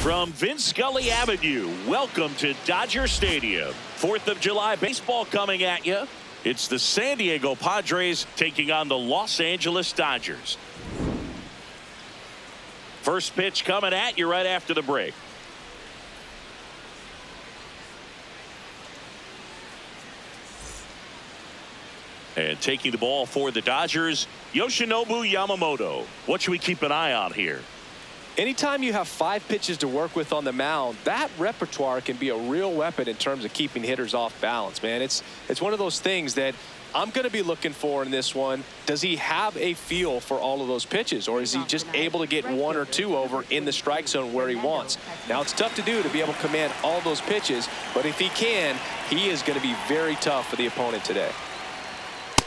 From Vince Scully Avenue, welcome to Dodger Stadium. 4th of July baseball coming at you. It's the San Diego Padres taking on the Los Angeles Dodgers. First pitch coming at you right after the break. And taking the ball for the Dodgers, Yoshinobu Yamamoto. What should we keep an eye on here? Anytime you have 5 pitches to work with on the mound, that repertoire can be a real weapon in terms of keeping hitters off balance, man. It's one of those things that I'm going to be looking for in this one. Does he have a feel for all of those pitches, or is he just able to get 1 or 2 over in the strike zone where he wants? Now, it's tough to do to be able to command all those pitches, but if he can, he is going to be very tough for the opponent today.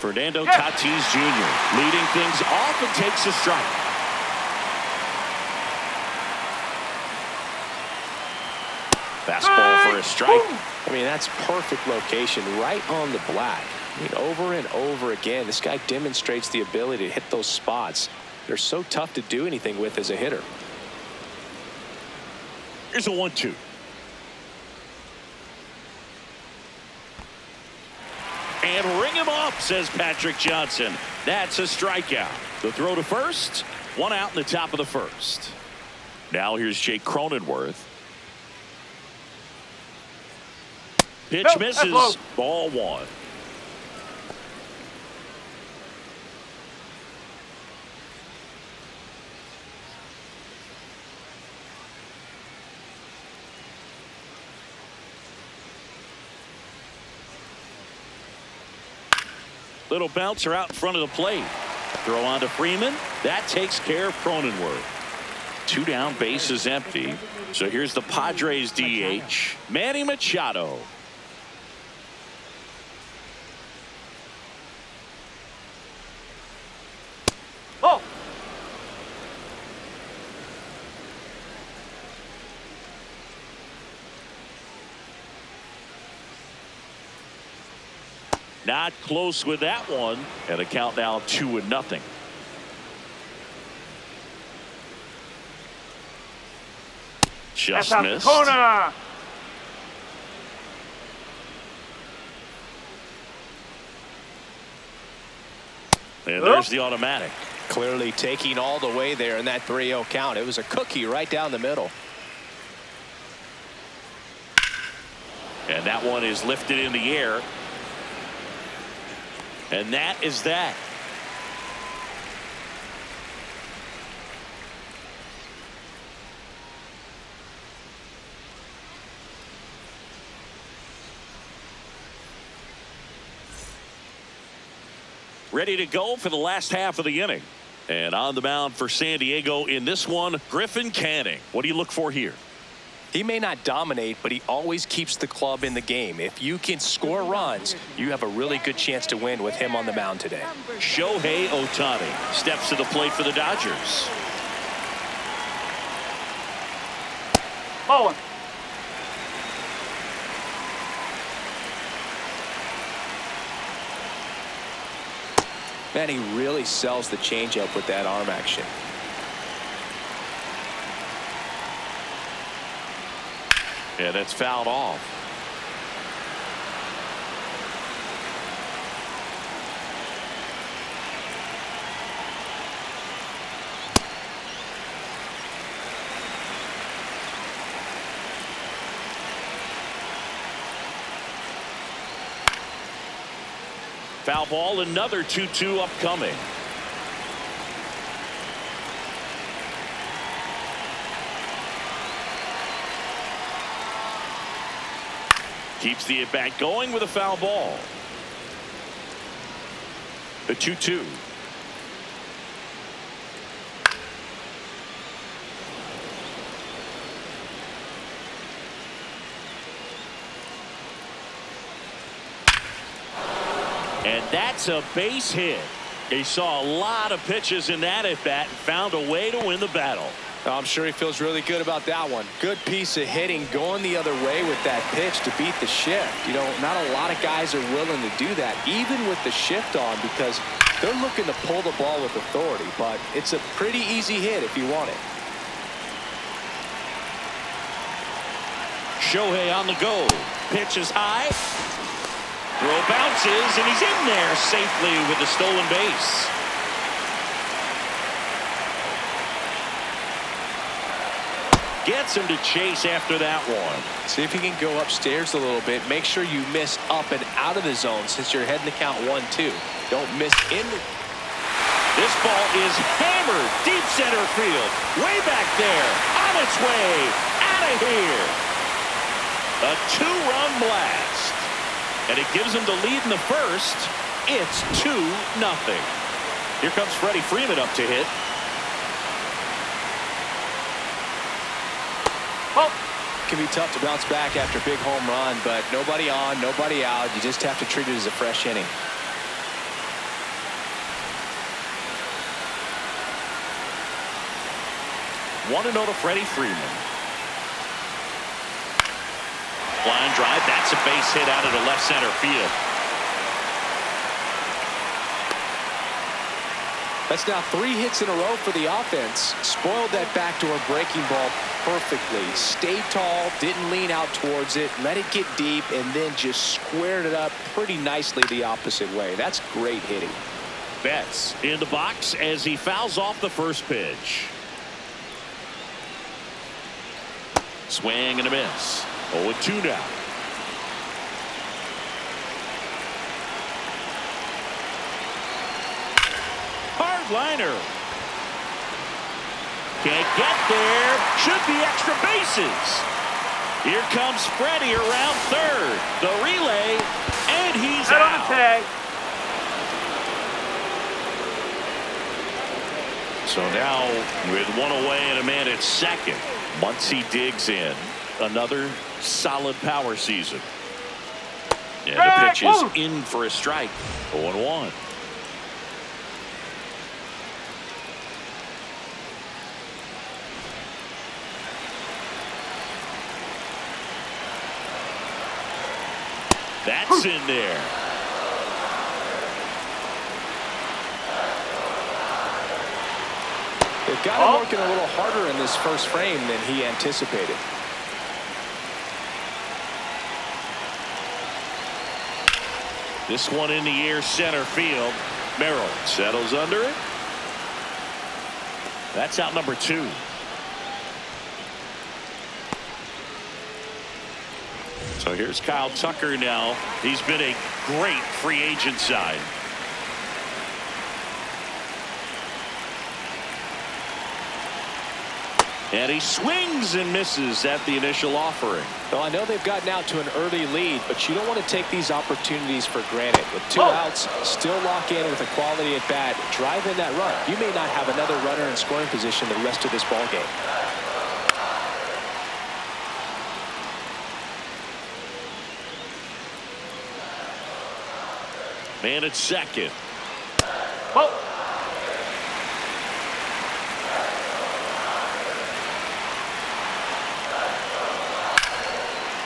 Fernando Tatis Jr. leading things off and takes a strike. Fastball for a strike. I mean, that's perfect location right on the black. I mean, over and over again, this guy demonstrates the ability to hit those spots. They're so tough to do anything with as a hitter. Here's a 1-2. And ring him up, says Patrick Johnson. That's a strikeout. The throw to first. 1 out in the top of the first. Now here's Jake Cronenworth. Pitch misses. Ball 1. Little bouncer out in front of the plate. Throw on to Freeman. That takes care of Cronenworth. 2 down, base is empty. So here's the Padres DH, Manny Machado. Oh! Not close with that one, and a count now 2-0. Just missed. Corner. And there's the automatic. Clearly taking all the way there in that 3-0 count. It was a cookie right down the middle. And that one is lifted in the air. And that is that. Ready to go for the last half of the inning. And on the mound for San Diego in this one, Griffin Canning. What do you look for here? He may not dominate, but he always keeps the club in the game. If you can score runs, you have a really good chance to win with him on the mound today. Shohei Ohtani steps to the plate for the Dodgers. Oh. Man, he really sells the changeup with that arm action. And it's fouled off. Foul ball, another 2-2 upcoming. Keeps the at-bat going with a foul ball. The 2-2. And that's a base hit. He saw a lot of pitches in that at-bat and found a way to win the battle. I'm sure he feels really good about that one. Good piece of hitting, going the other way with that pitch to beat the shift. You know, not a lot of guys are willing to do that, even with the shift on, because they're looking to pull the ball with authority. But it's a pretty easy hit if you want it. Shohei on the go. Pitch is high. Throw bounces, and he's in there safely with the stolen base. Gets him to chase after that one. See if you can go upstairs a little bit. Make sure you miss up and out of the zone since you're heading to count 1-2. Don't miss in. This ball is hammered deep center field. Way back there. On its way. Out of here. A two-run blast. And it gives them the lead in the first. It's 2-0. Here comes Freddie Freeman up to hit. It can be tough to bounce back after a big home run, but nobody on, nobody out. You just have to treat it as a fresh inning. Want to know to Freddie Freeman. Line drive. That's a base hit out of the left center field. That's now 3 hits in a row for the offense. Spoiled that backdoor breaking ball perfectly. Stayed tall, didn't lean out towards it, let it get deep, and then just squared it up pretty nicely the opposite way. That's great hitting. Betts in the box as he fouls off the first pitch. Swing and a miss. 0-2 now. Liner. Can't get there. Should be extra bases. Here comes Freddie around third. The relay, and he's out. On the tag. So now with one away and a man at second. Muncy digs in. Another solid power season. And the pitch is in for a strike. 0-1. That's in there. They've got him working a little harder in this first frame than he anticipated. This one in the air center field. Merrill settles under it. That's out number 2. So here's Kyle Tucker now. He's been a great free agent sign. And he swings and misses at the initial offering. Well, I know they've gotten out to an early lead, but you don't want to take these opportunities for granted. With 2 outs, still lock in with a quality at bat, drive in that run. You may not have another runner in scoring position the rest of this ball game. Man at second.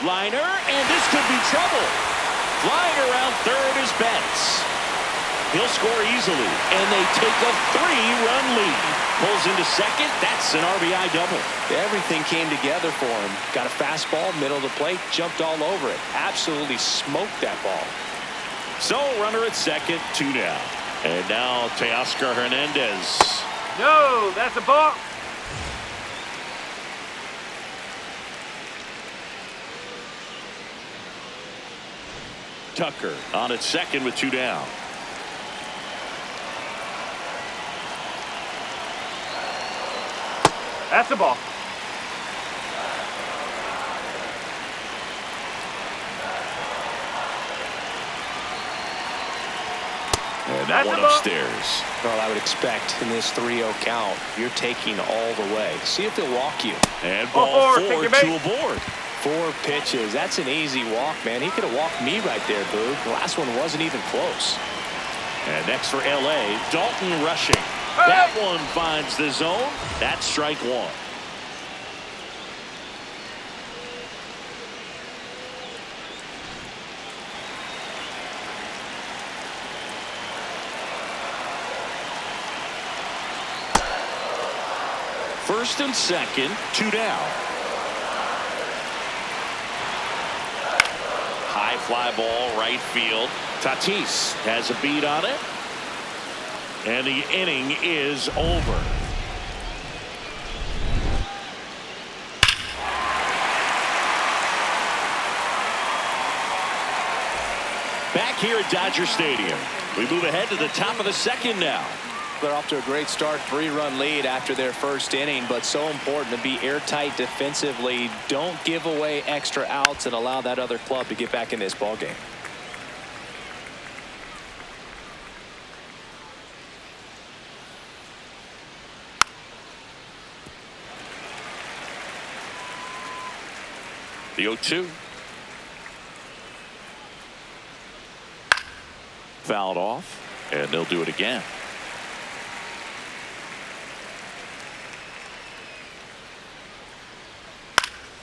Liner, and this could be trouble. Flying around third is Betts. He'll score easily, and they take a 3-run lead. Pulls into second. That's an RBI double. Everything came together for him. Got a fastball, middle of the plate, jumped all over it. Absolutely smoked that ball. So runner at second, 2 down. And now Teoscar Hernandez. No, that's a ball. Tucker on at second with 2 down. That's a ball. And that one upstairs. Well, I would expect in this 3-0 count, you're taking all the way. See if they'll walk you. And ball 4 to a board. 4 pitches. That's an easy walk, man. He could have walked me right there, Boog. The last one wasn't even close. And next for L.A., Dalton rushing. That one finds the zone. That's strike 1. First and second, 2 down. high fly ball right field. Tatis has a beat on it. And the inning is over. Back here at Dodger Stadium, we move ahead to the top of the second now. They're off to a great start, 3-run lead after their first inning, but so important to be airtight defensively. Don't give away extra outs and allow that other club to get back in this ball game. The 0-2. Fouled off, and they'll do it again.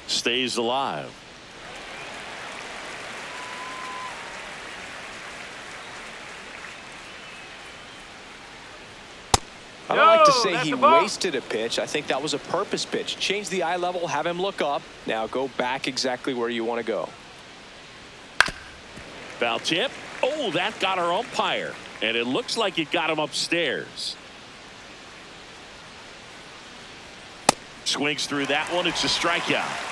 Stays alive. I don't like to say he wasted a pitch. I think that was a purpose pitch. Change the eye level, have him look up. Now go back exactly where you want to go. Foul tip. Oh, that got our umpire. And it looks like it got him upstairs. Swings through that one. It's a strikeout.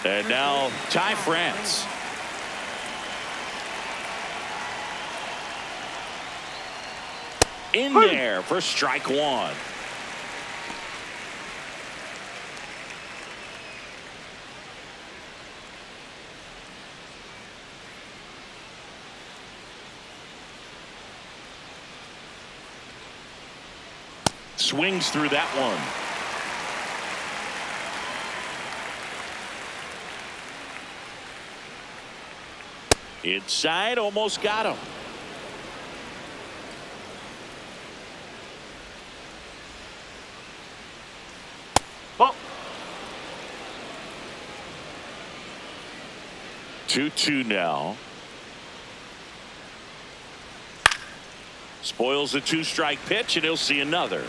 And now Ty France. In there for strike one. Swings through that one. Inside, almost got him. Ball. 2-2 now. Spoils the 2-strike pitch, and he'll see another.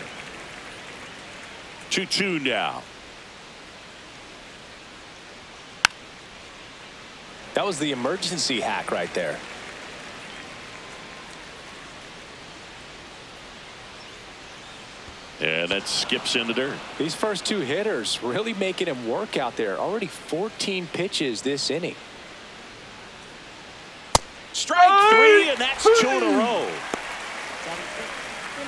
2-2 now. That was the emergency hack right there. And that skips in the dirt. These first two hitters really making him work out there. Already 14 pitches this inning. Strike three, and that's 2 in a row.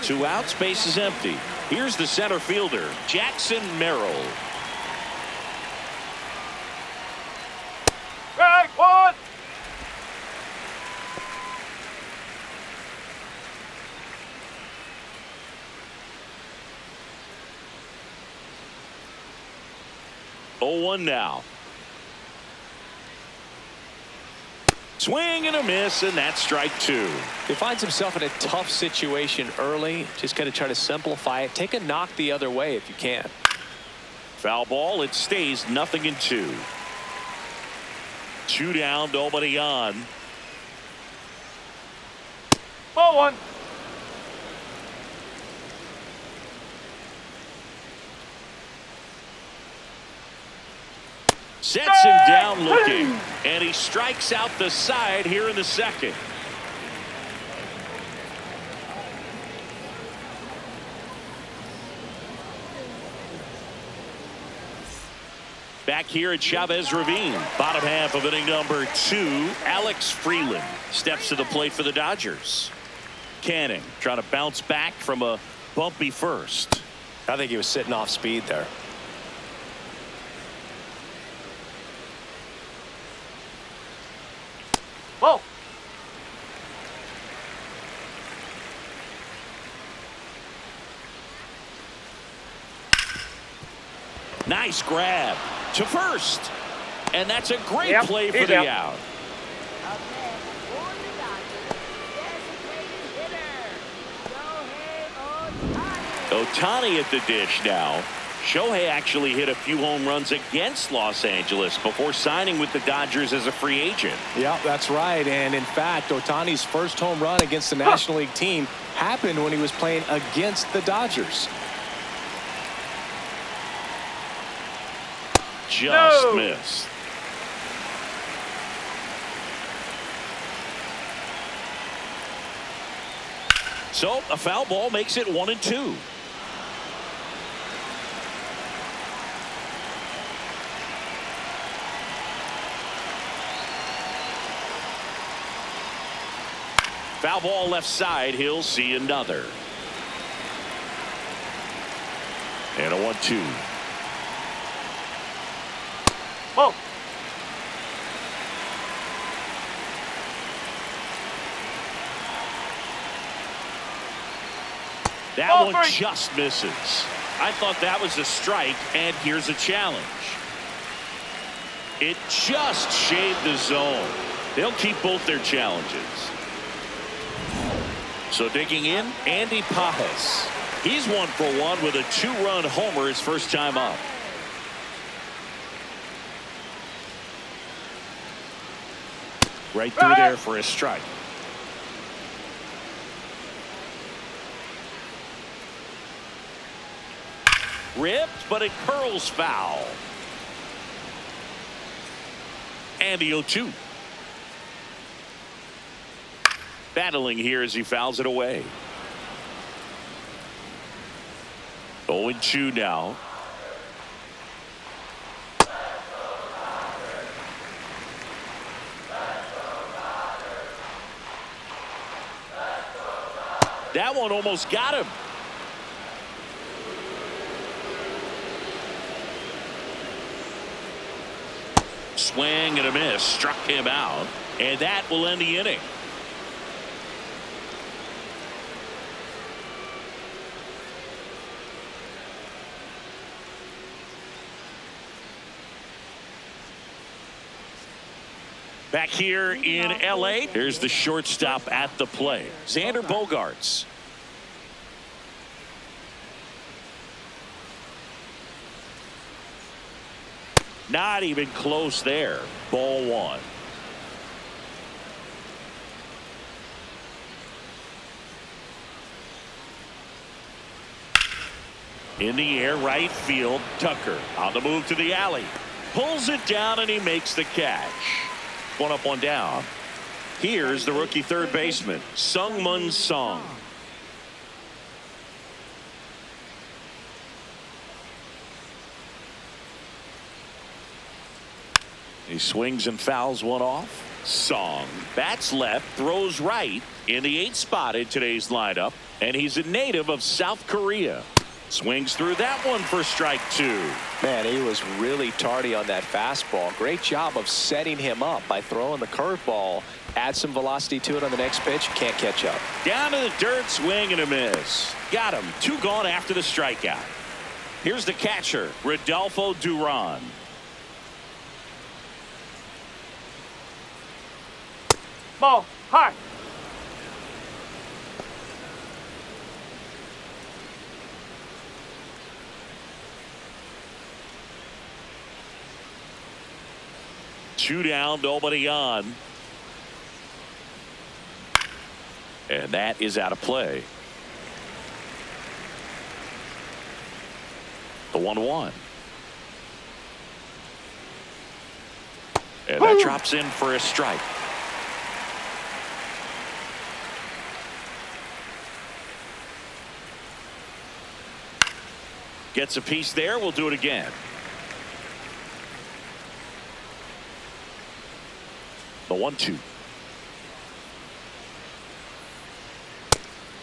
2 outs, base is empty. Here's the center fielder, Jackson Merrill. Strike one. Oh, 1 now. Swing and a miss, and that's strike 2. He finds himself in a tough situation early. Just got to try to simplify it. Take a knock the other way if you can. Foul ball. It stays 0-2. 2 down, nobody on. Ball one. Sets him down looking, and he strikes out the side here in the second. Back here at Chavez Ravine, bottom half of inning number 2, Alex Freeland steps to the plate for the Dodgers. Canning trying to bounce back from a bumpy first. I think he was sitting off speed there. Ball. Nice grab to first, and that's a great Yep, play for he's the out. out. Ohtani at the dish now. Shohei actually hit a few home runs against Los Angeles before signing with the Dodgers as a free agent. Yeah, that's right. And in fact, Ohtani's first home run against the National League team happened when he was playing against the Dodgers. Just missed. So a foul ball makes it 1-2. Foul ball left side. He'll see another. And a 1-2. Whoa. That Ball one three. just misses. I thought that was a strike, and here's a challenge. It just shaved the zone. They'll keep both their challenges. So digging in, Andy Pajes. He's 1 for 1 with a 2-run homer his first time up. Right through there for a strike. Ripped, but it curls foul. And the 0-2. Battling here as he fouls it away. 0-2 now. That one almost got him. Swing and a miss. Struck him out. And that will end the inning. Back here in L.A., here's the shortstop at the plate, Xander Bogaerts. Not even close there. Ball 1. In the air, right field. Tucker on the move to the alley. Pulls it down and he makes the catch. 1 up, 1 down. Here's the rookie third baseman, Sung-Mun Song. He swings and fouls one off. Song bats left, throws right in the 8th spot in today's lineup, and he's a native of South Korea. Swings through that one for strike 2. Man, he was really tardy on that fastball. Great job of setting him up by throwing the curveball. Add some velocity to it on the next pitch. Can't catch up. Down to the dirt, swing and a miss. Got him. 2 gone after the strikeout. Here's the catcher, Rodolfo Duran. Ball high. Two down, nobody on. And that is out of play. The 1-1. And that drops in for a strike. Gets a piece there. We'll do it again. The 1-2.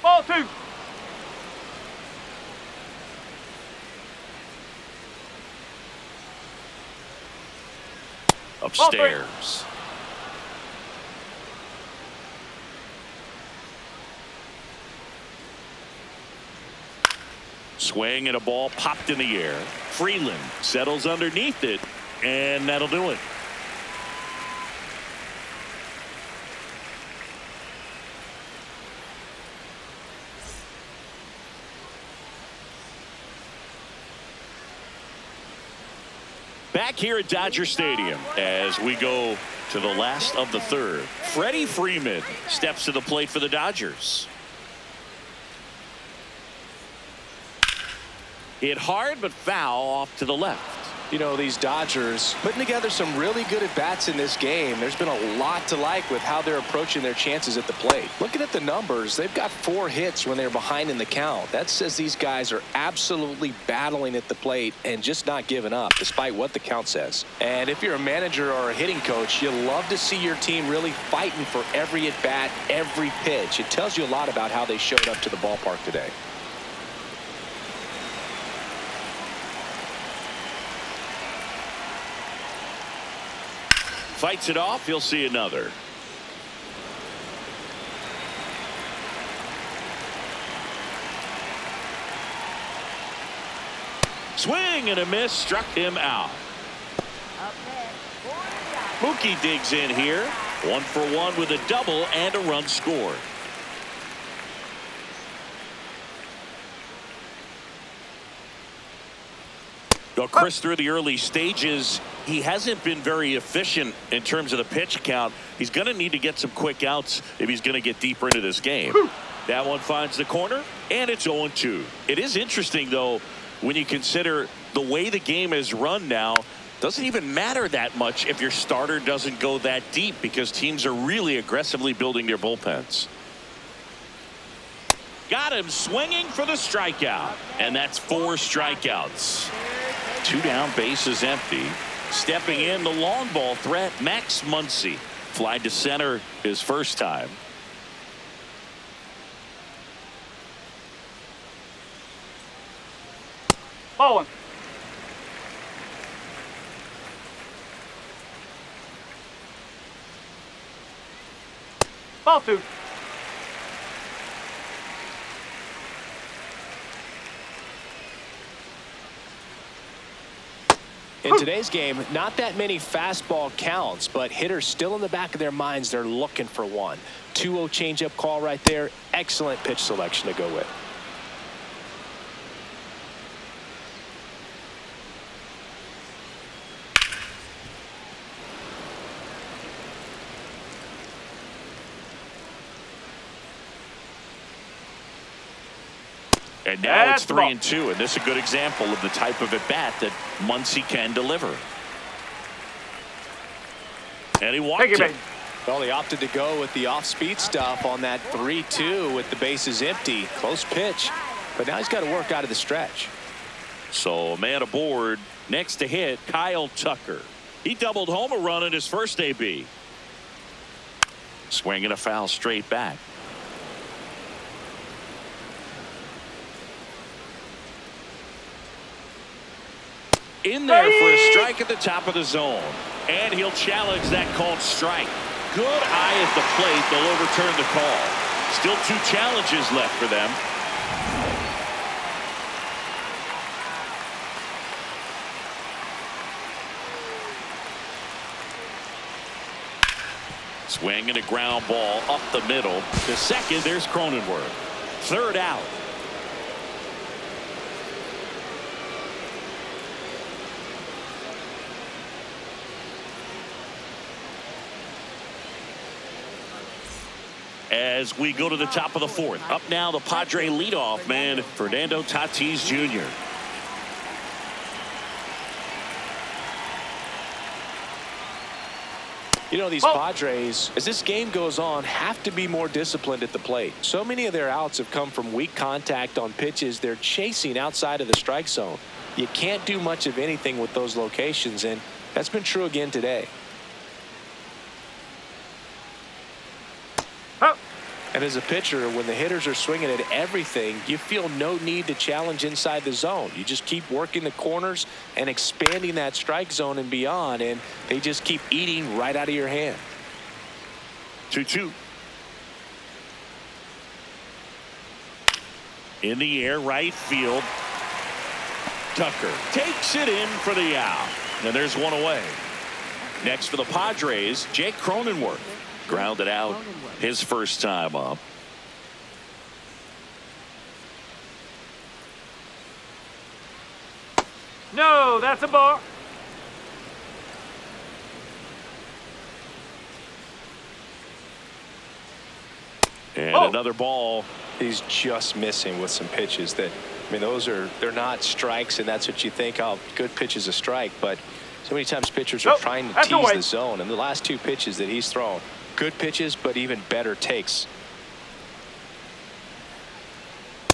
Ball 2. Upstairs. Swing and a ball popped in the air. Freeland settles underneath it, and that'll do it. Back here at Dodger Stadium as we go to the last of the third. Freddie Freeman steps to the plate for the Dodgers. Hit hard but foul off to the left. You know, these Dodgers putting together some really good at-bats in this game. There's been a lot to like with how they're approaching their chances at the plate. Looking at the numbers, they've got 4 hits when they're behind in the count. That says these guys are absolutely battling at the plate and just not giving up, despite what the count says. And if you're a manager or a hitting coach, you love to see your team really fighting for every at-bat, every pitch. It tells you a lot about how they showed up to the ballpark today. Fights it off. He'll see another. Swing and a miss. Struck him out. Mookie digs in here. 1 for 1 with a double and a run scored. Well, Chris, through the early stages, he hasn't been very efficient in terms of the pitch count. He's going to need to get some quick outs if he's going to get deeper into this game. That one finds the corner, and it's 0-2. It is interesting, though, when you consider the way the game is run now. Doesn't even matter that much if your starter doesn't go that deep, because teams are really aggressively building their bullpens. Got him swinging for the strikeout, and that's 4 strikeouts. 2 down, bases empty. Stepping in, the long ball threat, Max Muncy. Fly to center his first time. Ball 1. Ball 2. In today's game, not that many fastball counts, but hitters still in the back of their minds, they're looking for one. 2-0 changeup call right there. Excellent pitch selection to go with. And now it's 3-2, and this is a good example of the type of at-bat that Muncy can deliver. And he walked it. Well, he opted to go with the off-speed stuff on that 3-2 with the bases empty. Close pitch, but now he's got to work out of the stretch. So a man aboard. Next to hit, Kyle Tucker. He doubled home a run in his first AB. Swinging a foul straight back. In there for a strike at the top of the zone. And he'll challenge that called strike. Good eye at the plate. They'll overturn the call. Still 2 challenges left for them. Swing and a ground ball up the middle. The second, there's Cronenworth. 3rd out. As we go to the top of the 4th. Up now, the Padre leadoff man, Fernando Tatis Jr. You know, these Padres, as this game goes on, have to be more disciplined at the plate. So many of their outs have come from weak contact on pitches they're chasing outside of the strike zone. You can't do much of anything with those locations, and that's been true again today. And as a pitcher, when the hitters are swinging at everything, you feel no need to challenge inside the zone. You just keep working the corners and expanding that strike zone and beyond, and they just keep eating right out of your hand. 2-2. In the air, right field. Tucker takes it in for the out. And there's one away. Next for the Padres, Jake Cronenworth. Grounded out his first time up. No, that's a ball. And another ball. He's just missing with some pitches that I mean, they're not strikes, and that's what you think, oh, good pitch is a strike. But so many times pitchers are trying to tease the zone. And the last 2 pitches that he's thrown, good pitches, but even better takes.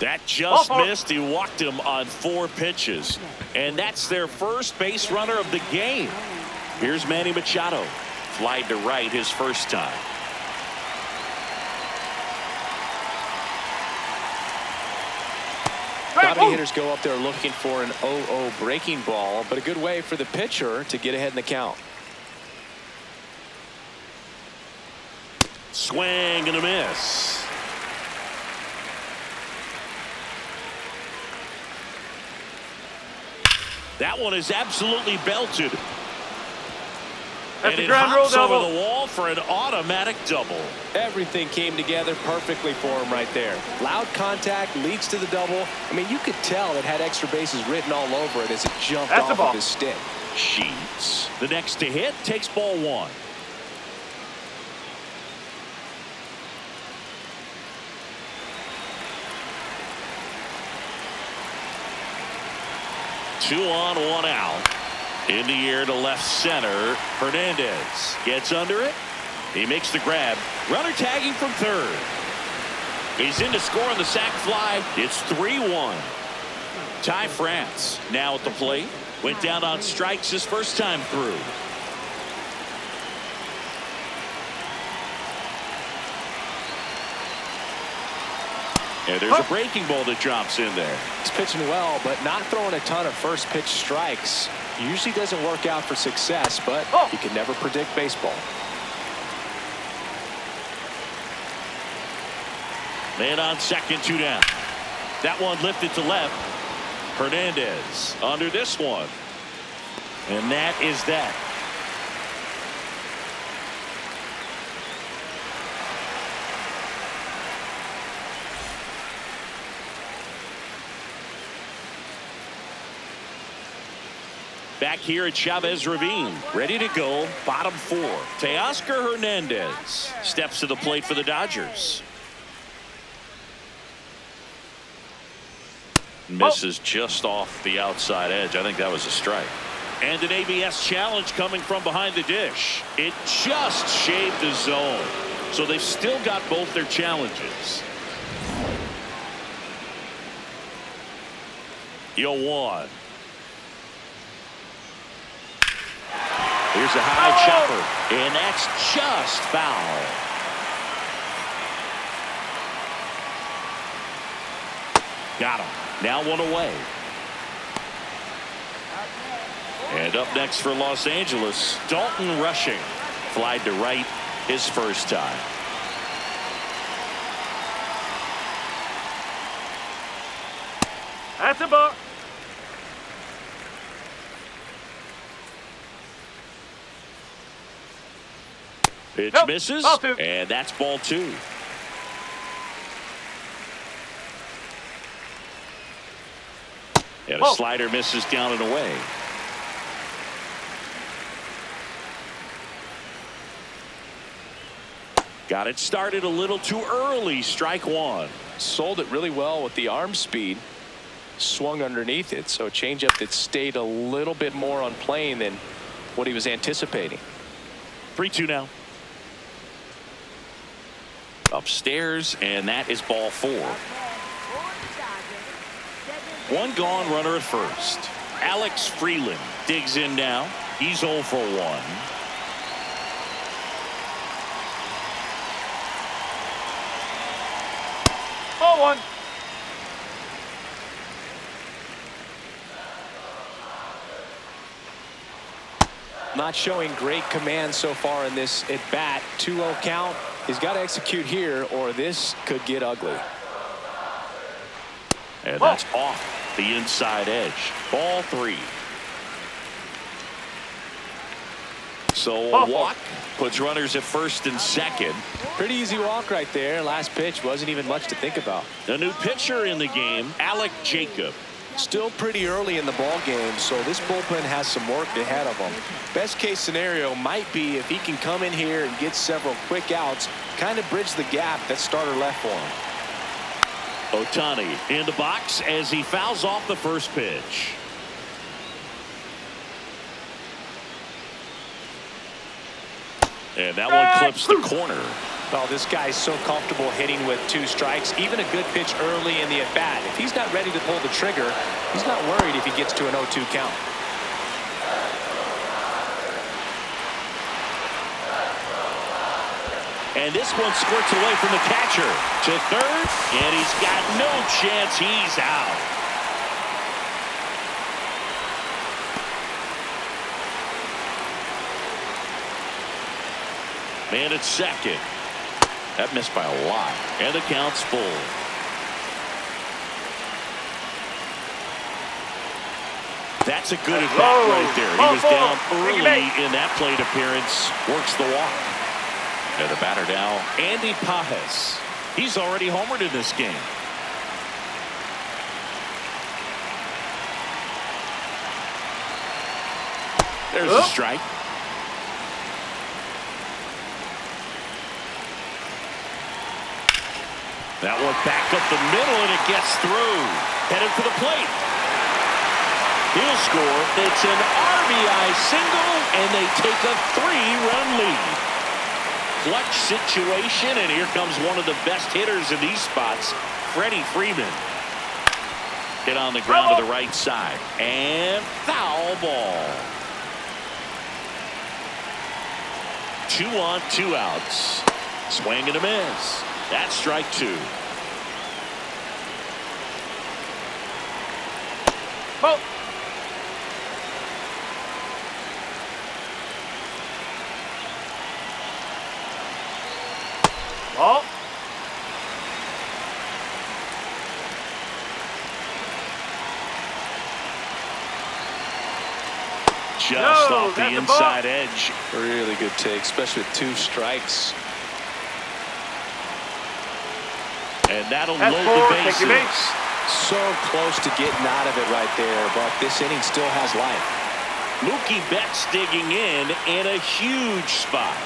That just missed. He walked him on 4 pitches. And that's their first base runner of the game. Here's Manny Machado. Flied to right his first time. A lot of hitters go up there looking for an 0-0 breaking ball, but a good way for the pitcher to get ahead in the count. Swing and a miss. That one is absolutely belted. That's and a it ground hops rule over double. the wall for an automatic double. Everything came together perfectly for him right there. Loud contact leads to the double. I mean, you could tell it had extra bases written all over it as it jumped off of his stick. Sheets. The next to hit takes ball 1. Two on, 1 out. In the air to left center. Hernandez gets under it. He makes the grab. Runner tagging from third. He's in to score on the sac fly. It's 3-1. Ty France now at the plate. Went down on strikes his first time through. And there's a breaking ball that drops in there. He's pitching well, but not throwing a ton of first pitch strikes. Usually doesn't work out for success, but you can never predict baseball. Man on second, 2 down. That one lifted to left. Hernandez under this one. And that is that. Back here at Chavez Ravine, ready to go, bottom 4. Teoscar Hernandez steps to the plate for the Dodgers. Misses just off the outside edge. I think that was a strike. And an ABS challenge coming from behind the dish. It just shaved the zone. So they've still got both their challenges. 0-1. Here's a high chopper, and that's just foul. Got him. Now 1 away. And up next for Los Angeles, Dalton Rushing. Flied to right his first time. That's a ball. Pitch misses, ball 2. And that's ball 2. And a slider misses down and away. Got it started a little too early. Strike 1. Sold it really well with the arm speed. Swung underneath it, so a changeup that stayed a little bit more on plane than what he was anticipating. 3-2 now. Upstairs, and that is ball 4. 1 gone, runner at first. Alex Freeland digs in now. He's 0 for 1. Ball 1. Not showing great command so far in this at bat. 2-0 count. He's got to execute here, or this could get ugly. And that's off the inside edge. Ball 3. So a walk puts runners at first and second. Pretty easy walk right there. Last pitch wasn't even much to think about. A new pitcher in the game, Alec Jacob. Still pretty early in the ball game, so this bullpen has some work ahead of them. Best case scenario might be if he can come in here and get several quick outs, kind of bridge the gap that starter left for him. Ohtani in the box as he fouls off the first pitch. And that one clips the corner. Well, this guy's so comfortable hitting with 2 strikes. Even a good pitch early in the at-bat. If he's not ready to pull the trigger, he's not worried if he gets to an 0-2 count. And this one squirts away from the catcher to third, and he's got no chance. He's out. Man at second. That missed by a lot, and the count's full. That's a good at bat right there. He was down early in that plate appearance. Works the walk. And the batter now, Andy Pajes. He's already homered in this game. There's a strike. That one back up the middle, and it gets through. Headed for the plate. He'll score. It's an RBI single, and they take a 3-run lead. Clutch situation, and here comes one of the best hitters in these spots, Freddie Freeman. Hit on the ground to the right side, and foul ball. 2 on, 2 outs. Swing and a miss. That's strike 2. Oh. Oh. Just off the inside edge. Really good take, especially with 2 strikes. And that'll load the bases. So close to getting out of it right there, but this inning still has life. Mookie Betts digging in a huge spot.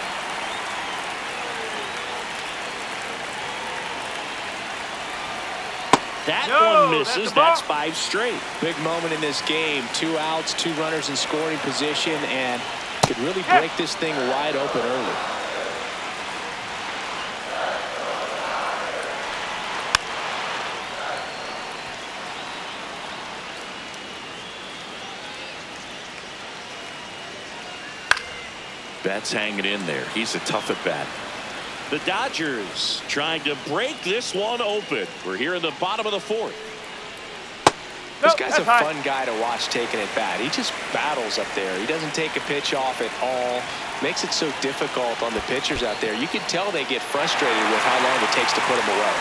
That one misses. That's 5 straight. Big moment in this game. 2 outs, 2 runners in scoring position, and could really break this thing wide open early. Betts hanging in there. He's a tough at bat. The Dodgers trying to break this one open. We're here in the bottom of the 4th. This guy's a fun guy to watch taking at bat. He just battles up there. He doesn't take a pitch off at all. Makes it so difficult on the pitchers out there. You can tell they get frustrated with how long it takes to put him away.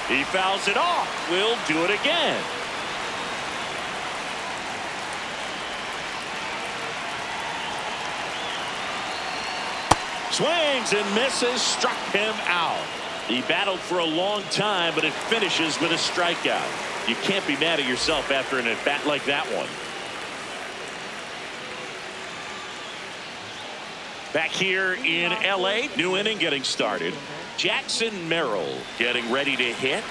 He fouls it off. We'll do it again. Swings and misses. Struck him out. He battled for a long time, but it finishes with a strikeout. You can't be mad at yourself after an at bat like that one. Back here in LA, new inning getting started. Jackson Merrill getting ready to hit.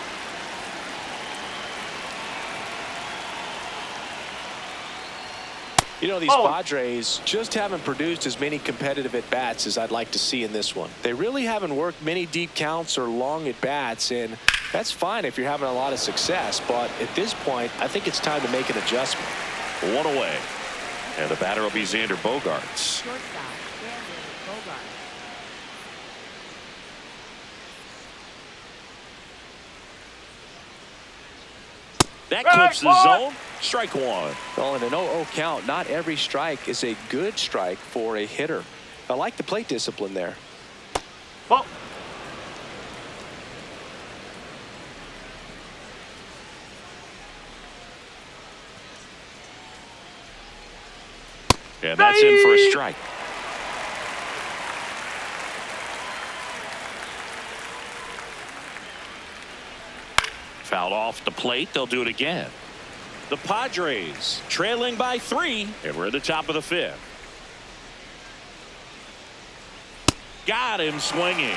You know, these Padres just haven't produced as many competitive at-bats as I'd like to see in this one. They really haven't worked many deep counts or long at-bats, and that's fine if you're having a lot of success. But at this point, I think it's time to make an adjustment. 1 away. And the batter will be Xander Bogaerts. That clips the zone. Strike 1. Well, in an 0-0 count, not every strike is a good strike for a hitter. I like the plate discipline there. Ball. And that's in for a strike. Fouled off the plate. They'll do it again. The Padres trailing by 3, and we're at the top of the 5th. Got him swinging.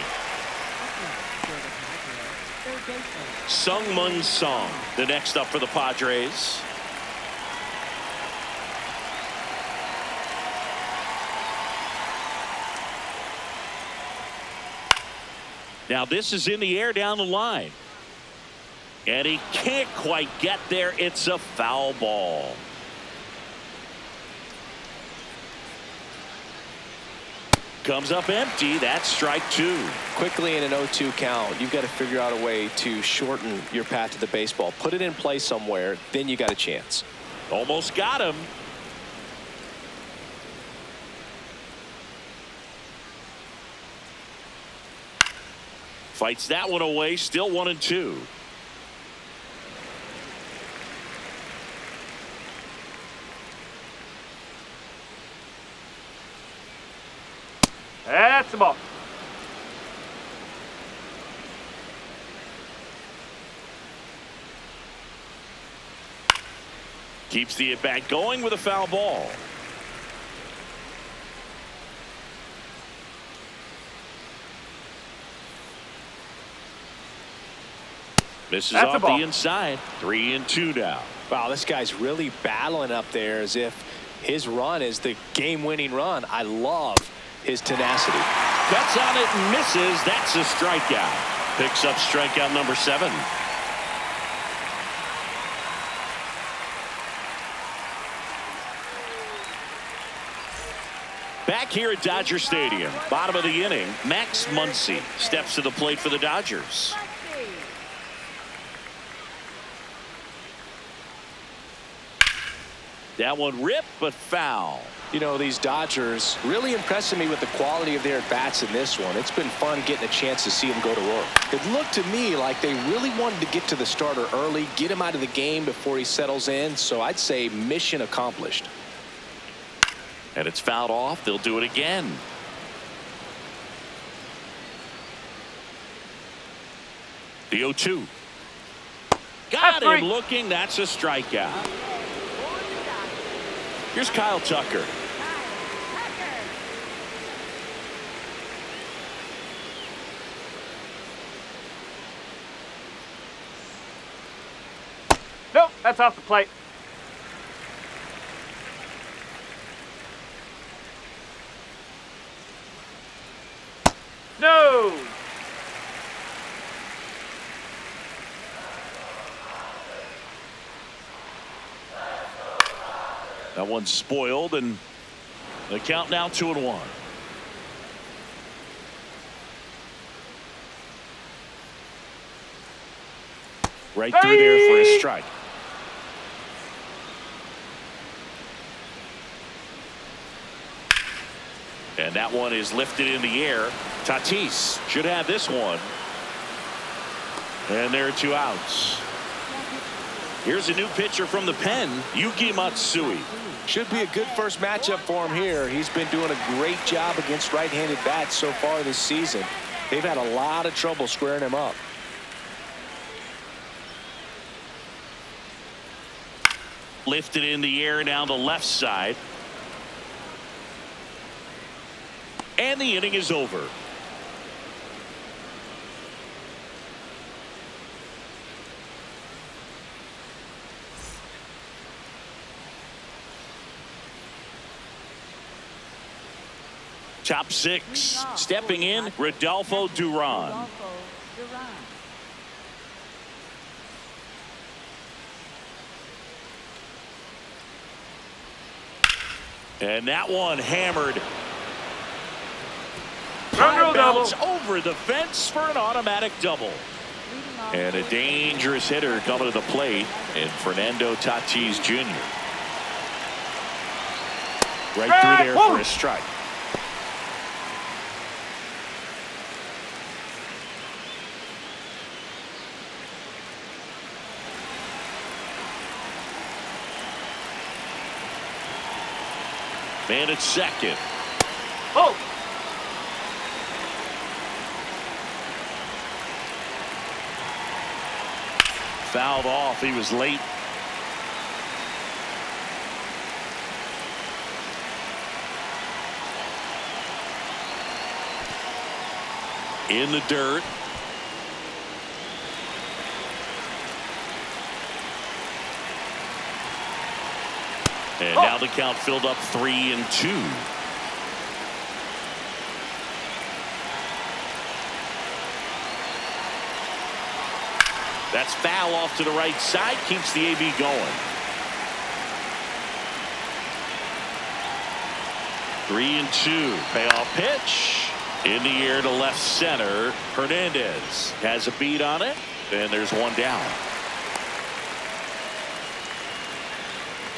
Sung Song, the next up for the Padres. Now this is in the air down the line. And he can't quite get there. It's a foul ball. Comes up empty. That's strike two. Quickly in an 0-2 count, you've got to figure out a way to shorten your path to the baseball. Put it in play somewhere, then you got a chance. Almost got him. Fights that one away. Still 1-2. That's the ball. Keeps the at bat going with a foul ball. Misses That's off the inside. 3-2 now. Wow, this guy's really battling up there as if his run is the game-winning run. I love his tenacity. Cuts on it and misses. That's a strikeout. Picks up strikeout number 7. Back here at Dodger Stadium, bottom of the inning, Max Muncy steps to the plate for the Dodgers. That one ripped, but foul. You know, these Dodgers really impressing me with the quality of their at-bats in this one. It's been fun getting a chance to see them go to work. It looked to me like they really wanted to get to the starter early, get him out of the game before he settles in. So I'd say mission accomplished. And it's fouled off. They'll do it again. The 0-2. Got him looking. That's a strikeout. Here's Kyle Tucker. Nope, that's off the plate. No. That one's spoiled, and the count now 2-1. Right through there for a strike. And that one is lifted in the air. Tatis should have this one. And there are 2 outs. Here's a new pitcher from the pen, Yuki Matsui. Should be a good first matchup for him here. He's been doing a great job against right-handed bats so far this season. They've had a lot of trouble squaring him up. Lifted in the air down the left side. And the inning is over. Top 6, stepping in, Rodolfo Duran. And that one hammered. High bounce over the fence for an automatic double. And a dangerous hitter coming to the plate in Fernando Tatis Jr. Right through there for a strike. Man at second. Oh. Fouled off. He was late. in the dirt. And now the count filled up 3-2. That's foul off to the right side. Keeps the AB going. 3-2. Payoff pitch. In the air to left center. Hernandez has a beat on it. And there's one down.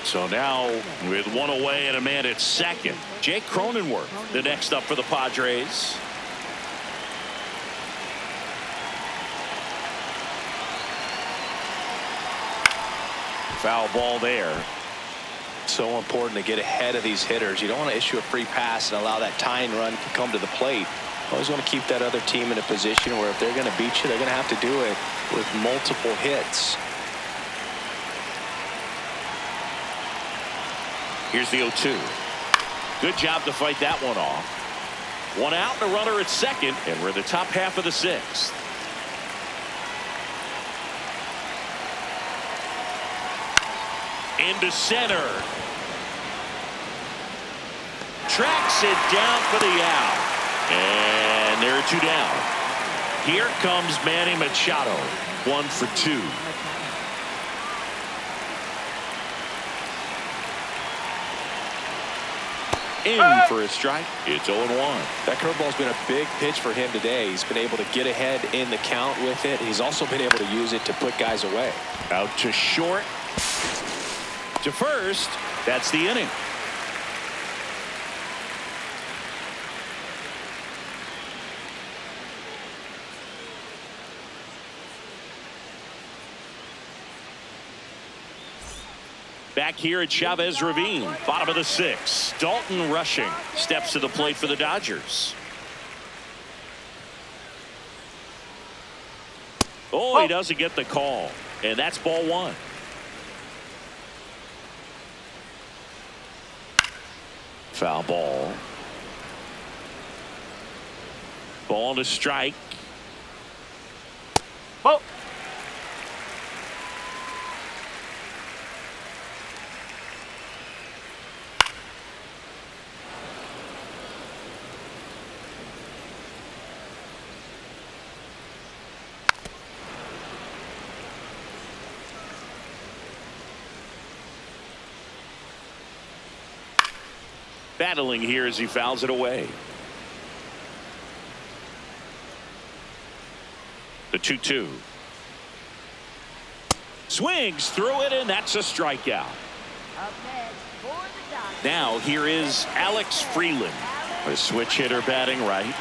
So now with one away and a man at second. Jake Cronenworth, the next up for the Padres. Foul ball there. So important to get ahead of these hitters. You don't want to issue a free pass and allow that tying run to come to the plate. Always want to keep that other team in a position where if they're going to beat you, they're going to have to do it with multiple hits. Here's the 0-2. Good job to fight that one off. One out and a runner at second, and we're in the top half of the sixth. Into center. Tracks it down for the out. And there are two down. Here comes Manny Machado. 1 for 2. In for a strike. It's 0-1. That curveball's been a big pitch for him today. He's been able to get ahead in the count with it. He's also been able to use it to put guys away. Out to short. To first. That's the inning. Back here at Chavez Ravine, bottom of the sixth. Dalton Rushing steps to the plate for the Dodgers. Oh, he doesn't get the call. And that's ball one. Foul ball. Ball to strike. Oh. Battling here as he fouls it away. The 2-2. Swings through it, and that's a strikeout. Now here is Alex Freeland, a switch hitter batting right.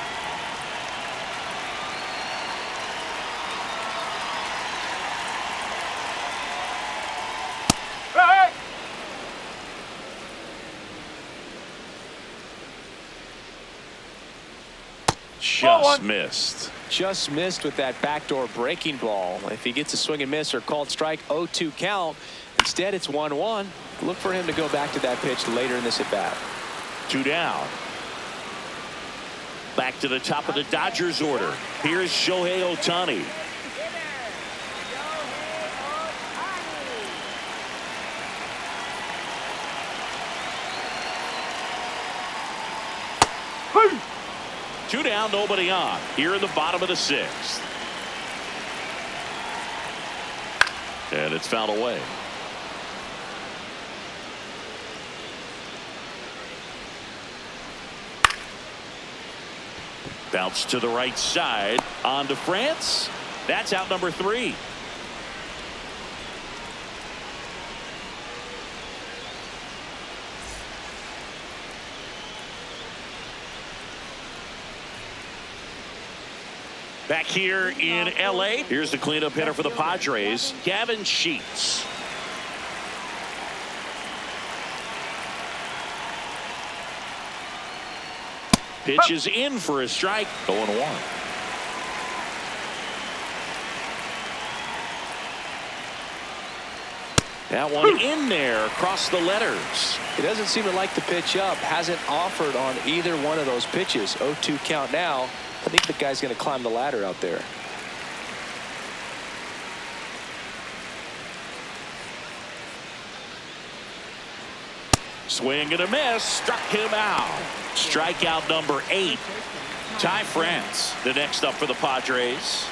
Just missed. Just missed with that backdoor breaking ball. If he gets a swing and miss or called strike, 0-2 count. Instead, it's 1-1. Look for him to go back to that pitch later in this at bat. 2 down. Back to the top of the Dodgers order. Here's Shohei Ohtani. Two down, nobody on. Here in the bottom of the sixth. And it's fouled away. Bounce to the right side. On to France. That's out number 3. Back here in L.A., here's the cleanup hitter for the Padres, Gavin Sheets. Pitch is in for a strike. 0-1. That one in there across the letters. He doesn't seem to like the pitch up. Hasn't offered on either one of those pitches. 0-2 count now. I think the guy's going to climb the ladder out there. Swing and a miss. Struck him out. Strikeout number 8. Ty France, the next up for the Padres.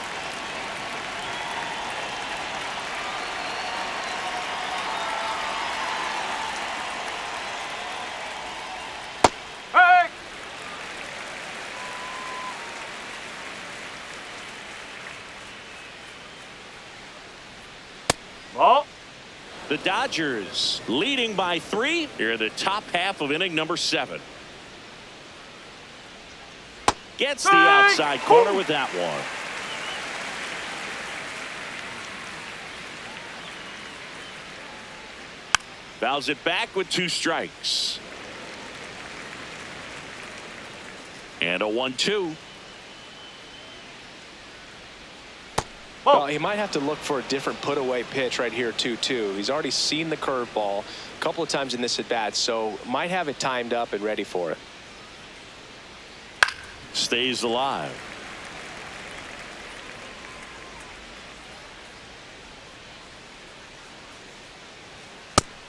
Hey! Ball. The Dodgers leading by 3 here in the top half of inning number 7. Gets the outside corner with that one. Fouls it back with 2 strikes. And a 1-2. Well, he might have to look for a different put-away pitch right here, 2-2. He's already seen the curveball a couple of times in this at-bat, so might have it timed up and ready for it. Stays alive.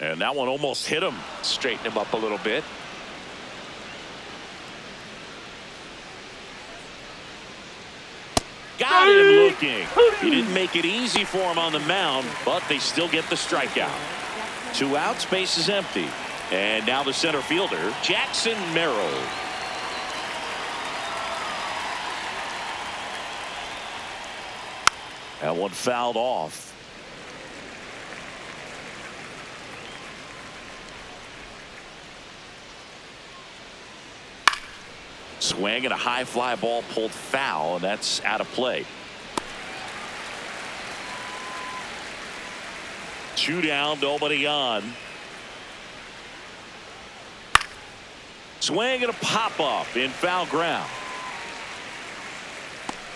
And that one almost hit him. Straighten him up a little bit. Got him looking. He didn't make it easy for him on the mound, but they still get the strikeout. 2 outs, base is empty. And now the center fielder, Jackson Merrill. That one fouled off. Swing and a high fly ball pulled foul, and that's out of play. 2 down, nobody on. Swing and a pop up in foul ground.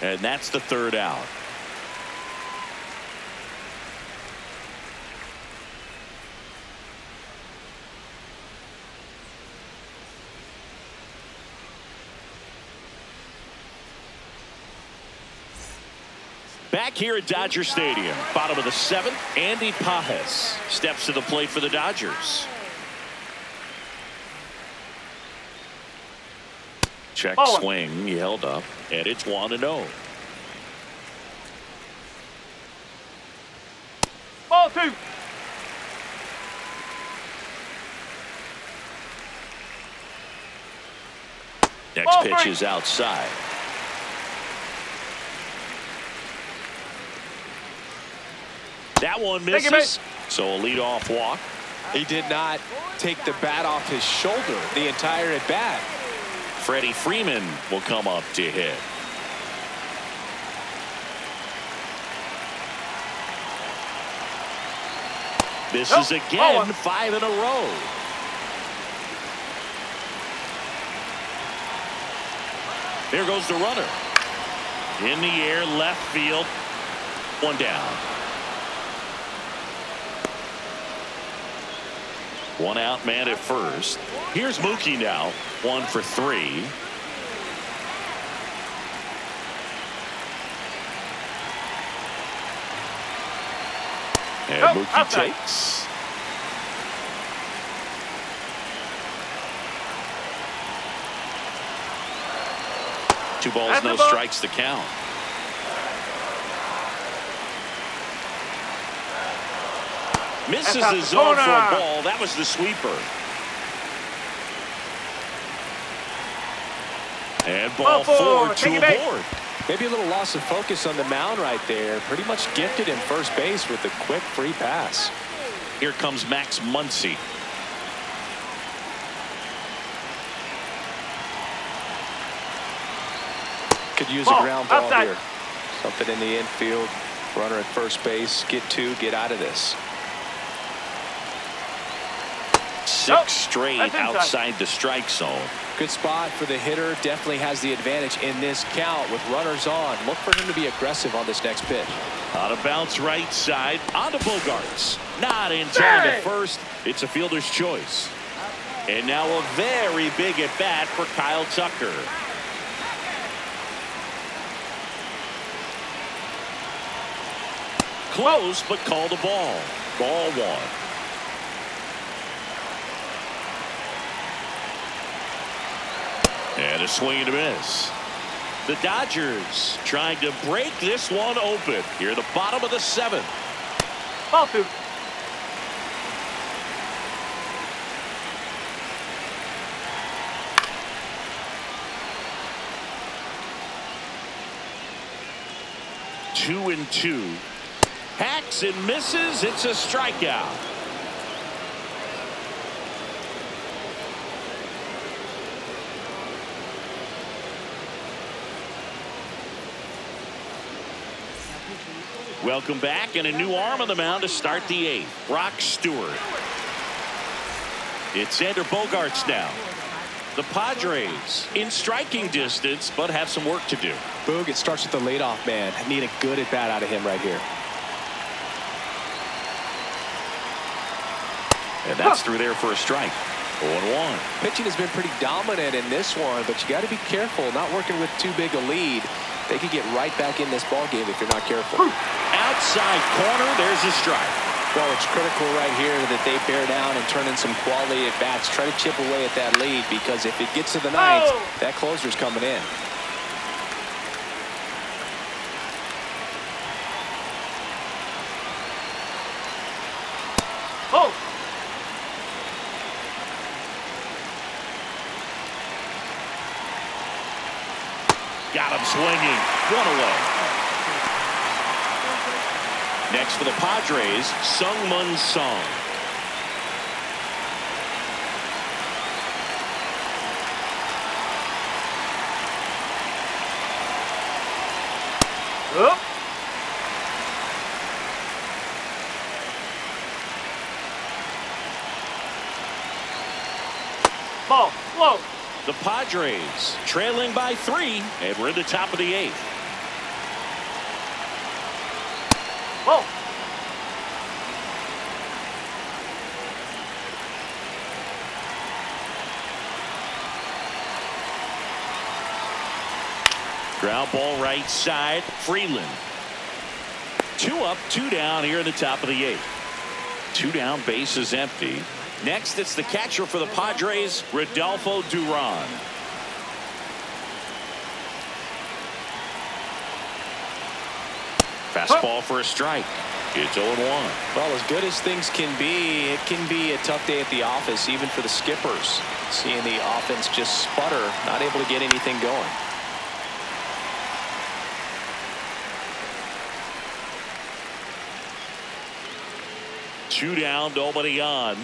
And that's the 3rd out. Back here at Dodger Stadium, bottom of the 7th, Andy Pajes steps to the plate for the Dodgers. Check swing, he held up, and it's 1-0. Ball 2. Next pitch is outside. That one misses. So a leadoff walk. He did not take the bat off his shoulder the entire at bat. Freddie Freeman will come up to hit. This is again 5 in a row. There goes the runner. In the air, left field. 1 down. 1 out, man at first. Here's Mookie now. 1 for 3. And Mookie takes. Two balls, no strikes to count. Misses the zone for a ball. That was the sweeper. And ball 4 to aboard. Maybe a little loss of focus on the mound right there. Pretty much gifted him first base with a quick free pass. Here comes Max Muncy. Could use a ground ball here. Something in the infield. Runner at first base. Get 2. Get out of this. 6 straight outside the strike zone. Good spot for the hitter. Definitely has the advantage in this count with runners on. Look for him to be aggressive on this next pitch. On a bounce right side. On to Bogarts. Not in time at first. It's a fielder's choice. And now a very big at bat for Kyle Tucker. Close, but called a ball. Ball one. And a swing and a miss. The Dodgers trying to break this one open here at the bottom of the seventh. Ball two. Two and two. Hacks and misses. It's a strikeout. Welcome back, and a new arm on the mound to start the eighth. Brock Stewart. It's Xander Bogaerts now. The Padres in striking distance, but have some work to do. Boog, it starts with the leadoff man. I need a good at bat out of him right here. And that's through there for a strike. 0-1. Pitching has been pretty dominant in this one, but you got to be careful. Not working with too big a lead. They could get right back in this ball game if you're not careful. Outside corner, there's a strike. Well, it's critical right here that they bear down and turn in some quality at bats. Try to chip away at that lead, because if it gets to the ninth, that closer's coming in. Oh. Got him swinging. One away. Next for the Padres, Sungmun Song. Oh. Ball. Low. The Padres trailing by 3, and we're in the top of the 8th. Ball. Ground ball right side. Freeland. 2 up, 2 down here in the top of the 8th. 2 down, base is empty. Next, it's the catcher for the Padres, Rodolfo Duran. Fastball for a strike. It's 0-1. Well, as good as things can be, it can be a tough day at the office, even for the skippers. Seeing the offense just sputter, not able to get anything going. Two down, nobody on.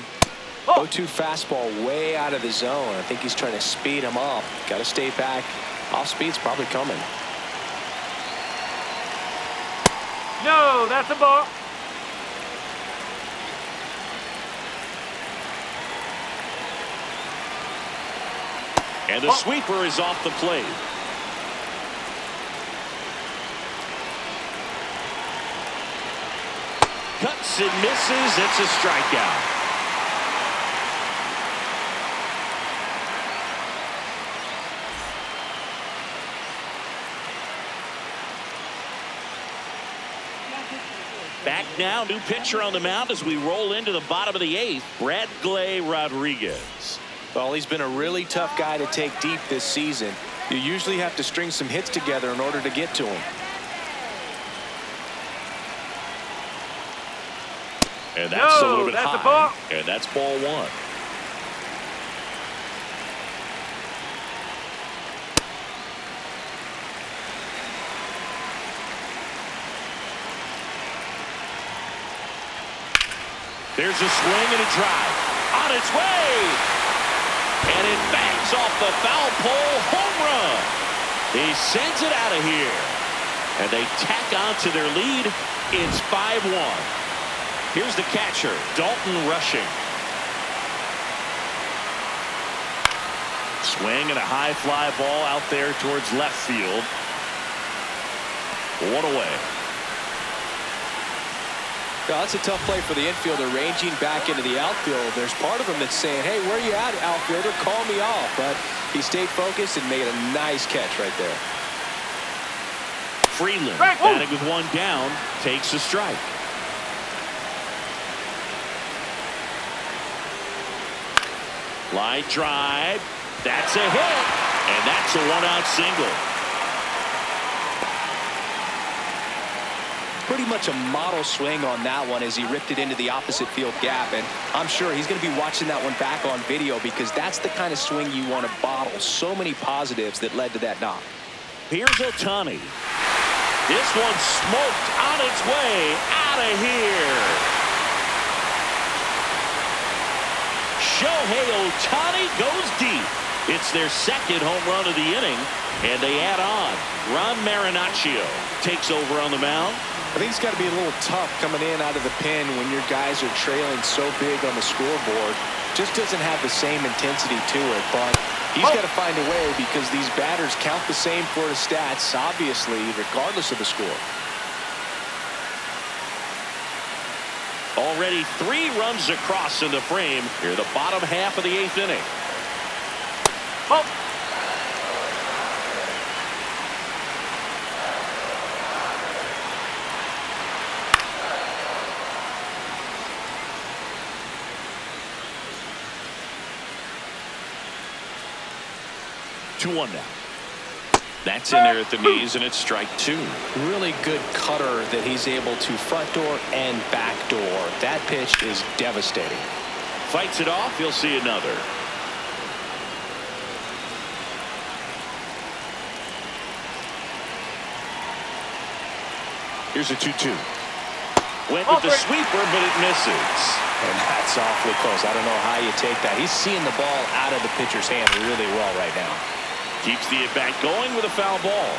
0-2 fastball way out of the zone. I think he's trying to speed him up. Got to stay back. Off speed's probably coming. No, that's a ball. And the sweeper is off the plate. Cuts and misses. It's a strikeout. Back now, new pitcher on the mound as we roll into the bottom of the 8th, Bradley Rodriguez. Well, he's been a really tough guy to take deep this season. You usually have to string some hits together in order to get to him. And that's a little bit that's high. A ball. And that's ball 1. There's a swing and a drive. On its way. And it bangs off the foul pole. Home run. He sends it out of here. And they tack on to their lead. It's 5-1. Here's the catcher, Dalton Rushing. Swing and a high fly ball out there towards left field. One away. That's a tough play for the infielder, ranging back into the outfield. There's part of him that's saying, hey, where you at, outfielder? Call me off. But he stayed focused and made a nice catch right there. Freeland, batting with one down, takes a strike. Line drive. That's a hit. And that's a one-out single. Pretty much a model swing on that one as he ripped it into the opposite field gap. And I'm sure he's going to be watching that one back on video because that's the kind of swing you want to bottle. So many positives that led to that knock. Here's Ohtani. This one smoked on its way out of here. Shohei Ohtani goes deep. It's their second home run of the inning, and they add on. Ron Marinaccio takes over on the mound. I think it's got to be a little tough coming in out of the pen when your guys are trailing so big on the scoreboard. Just doesn't have the same intensity to it, but he's got to find a way because these batters count the same for the stats, obviously, regardless of the score. Already 3 runs across in the frame here, the bottom half of the 8th inning. Oh. Two one now. That's in there at the knees, and it's strike 2. Really good cutter that he's able to front door and back door. That pitch is devastating. Fights it off. He'll see another. Here's a 2-2. Went with the sweeper, but it misses. And that's awfully close. I don't know how you take that. He's seeing the ball out of the pitcher's hand really well right now. Keeps the at-bat going with a foul ball.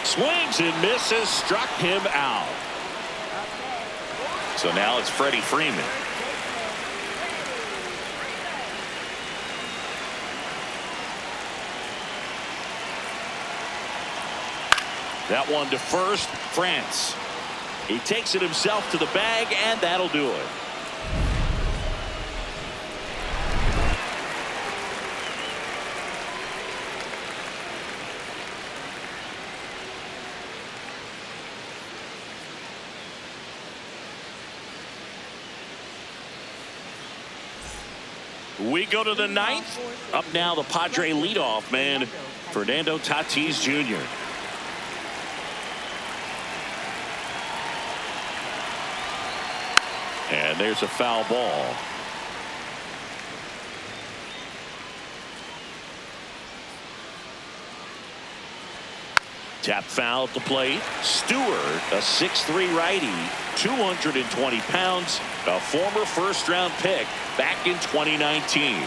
Swings and misses, struck him out. So now it's Freddie Freeman. That one to first, France. He takes it himself to the bag, and that'll do it. We go to the 9th. Up now, the Padre leadoff man, Fernando Tatis Jr. And there's a foul ball. Tap foul at the plate. Stewart, a 6'3" righty, 220 pounds, a former first-round pick back in 2019.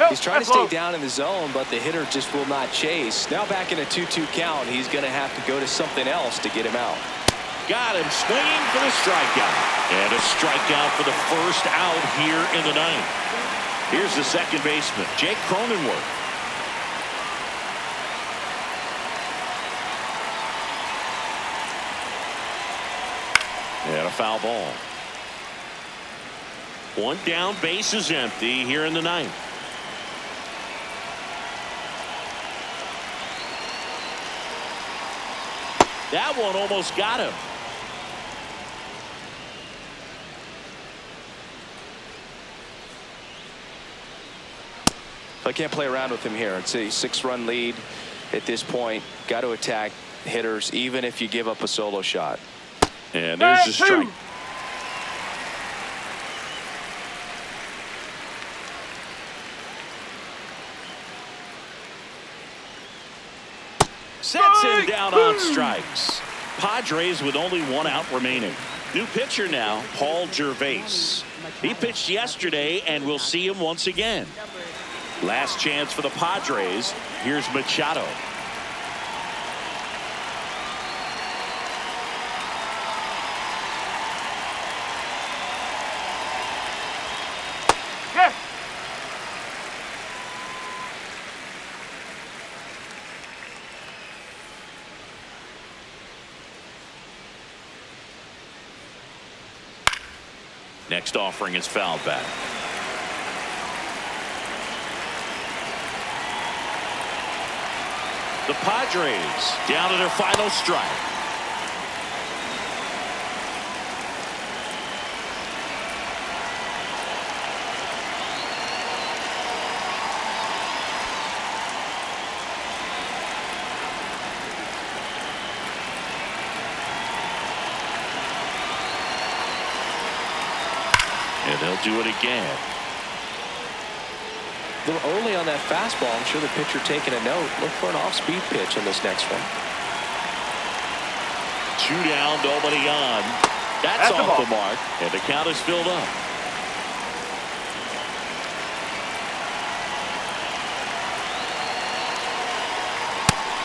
He's trying to stay down in the zone, but the hitter just will not chase. Now back in a 2-2 count, he's going to have to go to something else to get him out. Got him swinging for the strikeout. And a strikeout for the first out here in the 9th. Here's the second baseman, Jake Cronenworth. And a foul ball. One down, base is empty here in the 9th. That one almost got him. I can't play around with him here. It's a 6-run lead at this point. Got to attack hitters even if you give up a solo shot. And there's the strike. Sets him down on strikes. Padres with only 1 out remaining. New pitcher now, Paul Gervais. He pitched yesterday, and we'll see him once again. Last chance for the Padres. Here's Machado. Yes. Next offering is fouled back. The Padres down to their final strike. And they'll do it again. A little early on that fastball. I'm sure the pitcher taking a note. Look for an off-speed pitch on this next one. 2 down, nobody on. That's off the mark, and the count is filled up.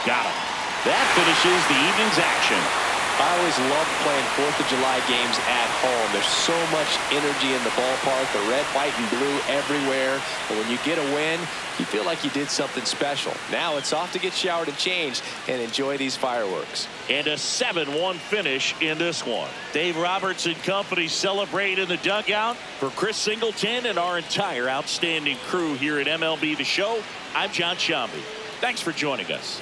Got him. That finishes the evening's action. I always love playing 4th of July games at home. There's so much energy in the ballpark, the red, white, and blue everywhere. And when you get a win, you feel like you did something special. Now it's off to get showered and changed and enjoy these fireworks. And a 7-1 finish in this one. Dave Roberts and company celebrate in the dugout. For Chris Singleton and our entire outstanding crew here at MLB The Show, I'm John Shambi. Thanks for joining us.